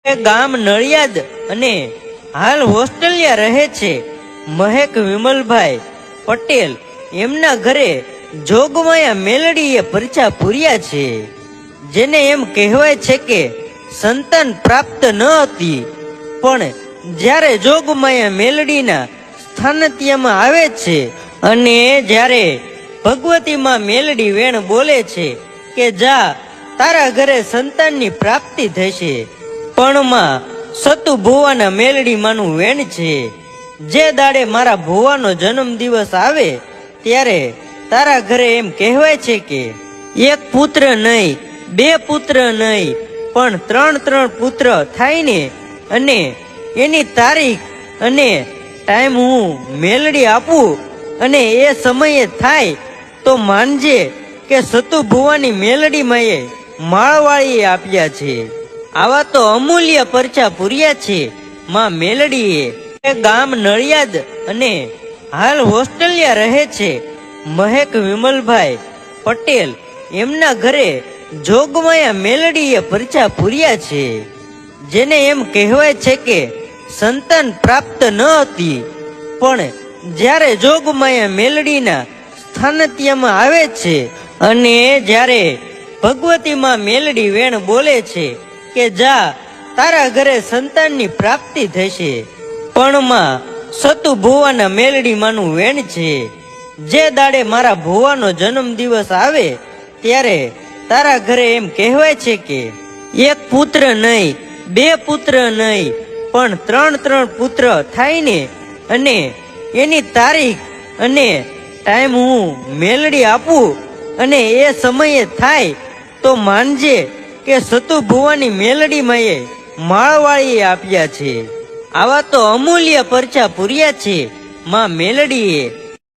ગામ નળિયાદ અને હાલ હોસ્ટેલિયા રહે છે મહેક વિમલભાઈ પટેલ. એમના ઘરે જોગમાયા મેલડીએ પરચા પૂર્યા છે, જેને એમ કહેવાય છે કે સંતાન પ્રાપ્ત ન હતી, પણ જ્યારે જોગમાયા મેલડીના સ્થાનત્યમાં આવે છે અને જ્યારે ભગવતીમાં મેલડી વેણ બોલે છે કે જા તારા ઘરે સંતાનની પ્રાપ્તિ થશે, પણ માં સતુ ભુવાના મેલડી માનું વેણ છે, જે દાડે મારા ભુવાનો જન્મ દિવસ આવે ત્યારે તારા ઘરે એમ કહેવાય છે કે એક પુત્ર નહીં, બે પુત્ર નહીં, પણ ત્રણ પુત્ર થાય ને, અને એની તારીખ અને ટાઈમ હું મેલડી આપું, અને એ સમયે થાય તો માનજે કે સતુ ભુવાની મેલડી માએ માળવાળીએ આપ્યા છે. આવા તો અમૂલ્ય પરચા પૂર્યા છે માં મેલડીએ. ગામ નળિયાદ અને હાલ હોસ્ટેલિયા રહે છે મહેક વિમલભાઈ પટેલ. એમના ઘરે જોગમાયા મેલડીએ પરચા પૂર્યા છે, જેને એમ કહેવાય છે કે સંતાન પ્રાપ્ત ન હતી, પણ જ્યારે જોગમાયા મેલડીના સ્થાનત્યમાં આવે છે અને જ્યારે ભગવતીમાં મેલડી વેણ બોલે છે કે જા તારા ઘરે સંતાનની પ્રાપ્તિ થશે, પણ માં સતુ ભુવાના મેલડી માનું વેણ છે, જે દાડે મારા ભુવાનો જન્મ દિવસ આવે ત્યારે તારા ઘરે એમ કહેવાય છે કે એક પુત્ર નહીં, બે પુત્ર નહીં, પણ ત્રણ પુત્ર થાય ને, અને એની તારીખ અને ટાઈમ હું મેલડી આપું, અને એ સમયે થાય તો માનજે કે સતુ ભુવાની મેલડી માએ માળવાળીએ આપ્યા છે. આવા તો અમૂલ્ય પરચા પૂર્યા છે માં મેલડીએ.